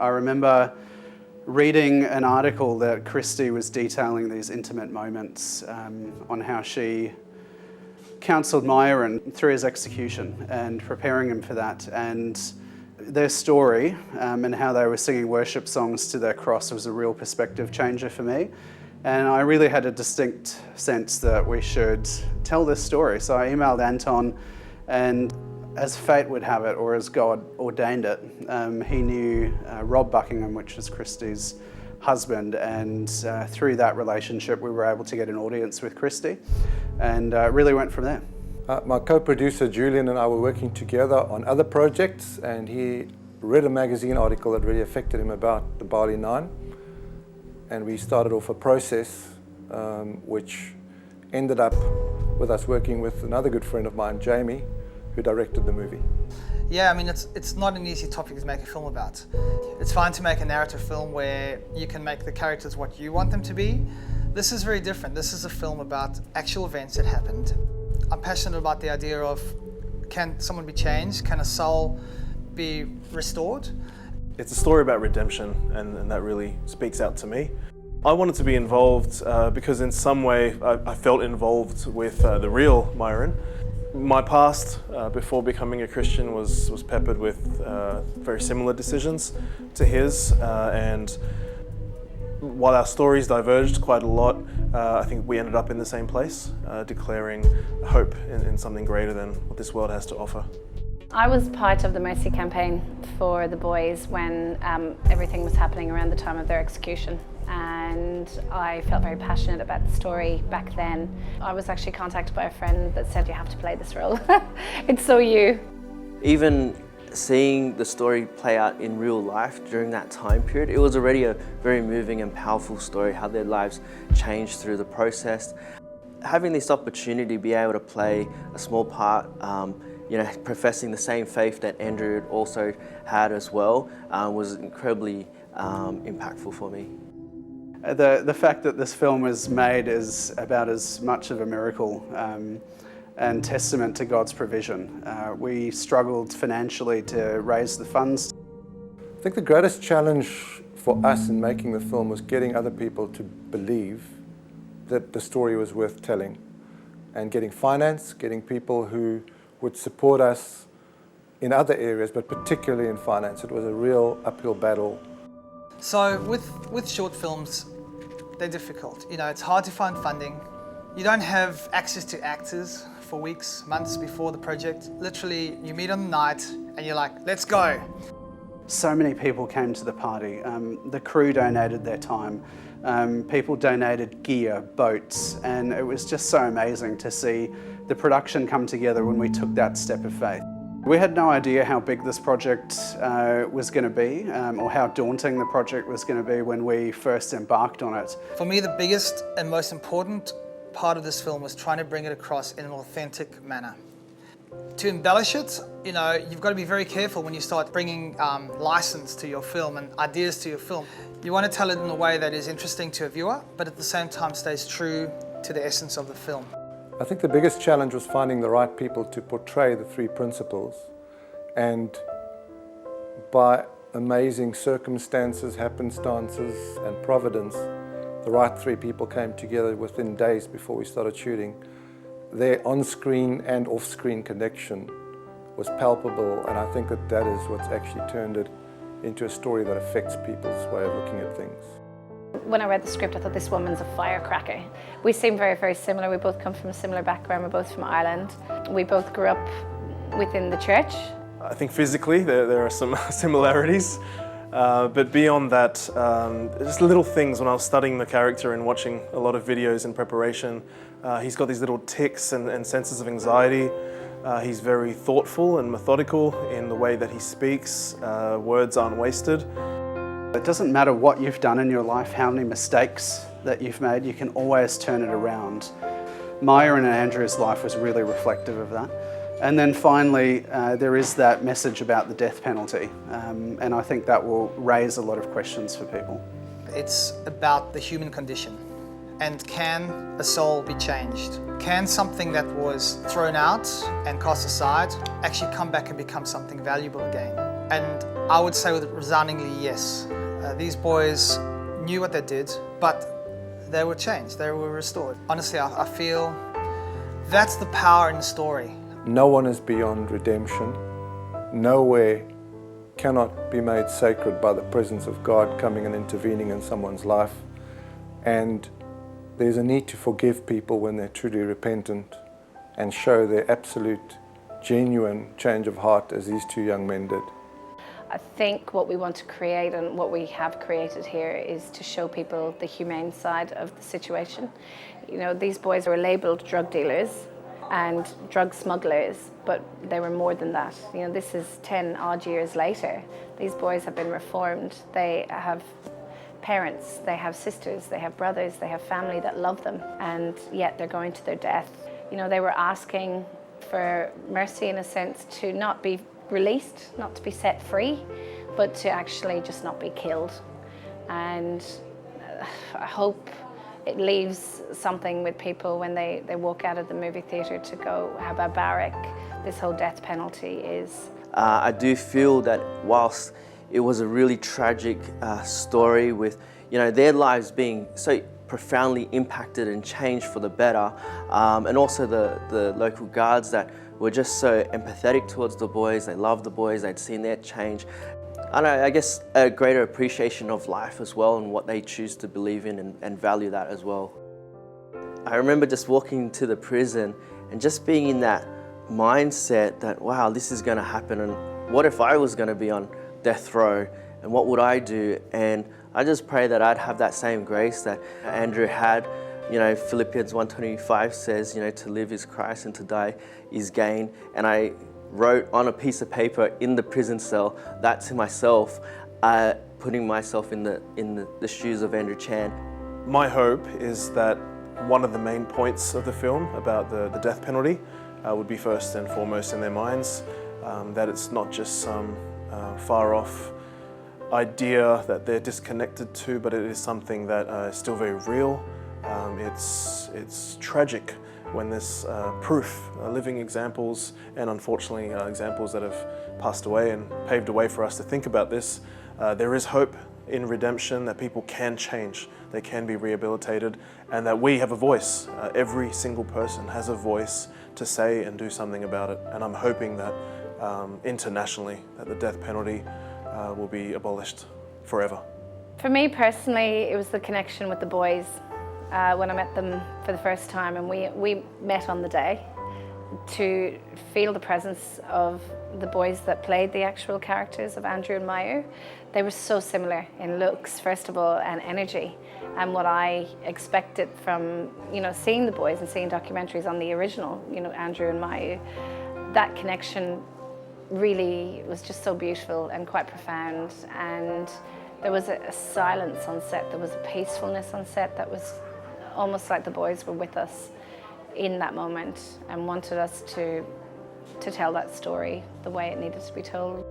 I remember reading an article that Christie was detailing these intimate moments on how she counselled Myuran through his execution and preparing him for that. And their story and how they were singing worship songs to their cross was a real perspective changer for me. And I really had a distinct sense that we should tell this story. So I emailed Anton, and as fate would have it, or as God ordained it, he knew Rob Buckingham, which was Christie's husband, and through that relationship we were able to get an audience with Christie, and it really went from there. My co-producer Julian and I were working together on other projects, and he read a magazine article that really affected him about the Bali Nine, and we started off a process which ended up with us working with another good friend of mine, Jamie, who directed the movie. Yeah, I mean, it's not an easy topic to make a film about. It's fine to make a narrative film where you can make the characters what you want them to be. This is very different. This is a film about actual events that happened. I'm passionate about the idea of, can someone be changed? Can a soul be restored? It's a story about redemption, and that really speaks out to me. I wanted to be involved because in some way I felt involved with the real Myuran. My past before becoming a Christian was peppered with very similar decisions to his, and while our stories diverged quite a lot, I think we ended up in the same place, declaring hope in something greater than what this world has to offer. I was part of the Mercy campaign for the boys when everything was happening around the time of their execution, and I felt very passionate about the story back then. I was actually contacted by a friend that said, you have to play this role. It's so you. Even seeing the story play out in real life during that time period, it was already a very moving and powerful story, how their lives changed through the process. Having this opportunity to be able to play a small part, professing the same faith that Andrew also had as well, was incredibly impactful for me. The fact that this film was made is about as much of a miracle and testament to God's provision. We struggled financially to raise the funds. I think the greatest challenge for us in making the film was getting other people to believe that the story was worth telling, and getting finance, getting people who would support us in other areas, but particularly in finance. It was a real uphill battle. So with short films, they're difficult. It's hard to find funding. You don't have access to actors for weeks, months before the project. Literally, you meet on the night and you're like, let's go. So many people came to the party. The crew donated their time. People donated gear, boats, and it was just so amazing to see the production come together when we took that step of faith. We had no idea how big this project was going to be, or how daunting the project was going to be when we first embarked on it. For me, the biggest and most important part of this film was trying to bring it across in an authentic manner. To embellish it, you've got to be very careful when you start bringing license to your film and ideas to your film. You want to tell it in a way that is interesting to a viewer, but at the same time stays true to the essence of the film. I think the biggest challenge was finding the right people to portray the three principles, and by amazing circumstances, happenstances and providence, the right three people came together within days before we started shooting. Their on-screen and off-screen connection was palpable, and I think that is what's actually turned it into a story that affects people's way of looking at things. When I read the script, I thought this woman's a firecracker. We seem very, very similar. We both come from a similar background. We're both from Ireland. We both grew up within the church. I think physically there are some similarities, but beyond that, just little things. When I was studying the character and watching a lot of videos in preparation, he's got these little tics and senses of anxiety. He's very thoughtful and methodical in the way that he speaks. Words aren't wasted. It doesn't matter what you've done in your life, how many mistakes that you've made, you can always turn it around. Myuran and Andrew's life was really reflective of that. And then finally, there is that message about the death penalty, and I think that will raise a lot of questions for people. It's about the human condition. And can a soul be changed? Can something that was thrown out and cast aside actually come back and become something valuable again? And I would say with resoundingly yes. These boys knew what they did, but they were changed, they were restored. Honestly, I feel that's the power in the story. No one is beyond redemption. Nowhere cannot be made sacred by the presence of God coming and intervening in someone's life. And there's a need to forgive people when they're truly repentant and show their absolute, genuine change of heart as these two young men did. I think what we want to create and what we have created here is to show people the humane side of the situation. You know, these boys were labelled drug dealers and drug smugglers, but they were more than that. You know, this is 10 odd years later. These boys have been reformed. They have parents, they have sisters, they have brothers, they have family that love them, and yet they're going to their death. You know, they were asking for mercy in a sense, to not be released, not to be set free, but to actually just not be killed. And I hope it leaves something with people when they walk out of the movie theatre to go, how barbaric this whole death penalty is. I do feel that whilst it was a really tragic story with, you know, their lives being so profoundly impacted and changed for the better, and also the local guards that were just so empathetic towards the boys. They loved the boys, they'd seen their change. I guess a greater appreciation of life as well and what they choose to believe in and value that as well. I remember just walking to the prison and just being in that mindset that, wow, this is going to happen, and what if I was going to be on death row, and what would I do? And I just pray that I'd have that same grace that Andrew had. You know, Philippians 1:25 says, you know, to live is Christ and to die is gain. And I wrote on a piece of paper in the prison cell that to myself, putting myself in the shoes of Andrew Chan. My hope is that one of the main points of the film about the death penalty would be first and foremost in their minds, that it's not just some far off idea that they're disconnected to, but it is something that is still very real. It's tragic when there's proof, living examples, and unfortunately examples that have passed away and paved a way for us to think about this. There is hope in redemption, that people can change, they can be rehabilitated, and that we have a voice. Every single person has a voice to say and do something about it. And I'm hoping that internationally, that the death penalty will be abolished forever. For me personally, it was the connection with the boys. When I met them for the first time, and we met on the day, to feel the presence of the boys that played the actual characters of Andrew and Myu. They were so similar in looks, first of all, and energy, and what I expected from, you know, seeing the boys and seeing documentaries on the original, you know, Andrew and Myu. That connection really was just so beautiful and quite profound, and there was a silence on set, there was a peacefulness on set that was almost like the boys were with us in that moment and wanted us to tell that story the way it needed to be told.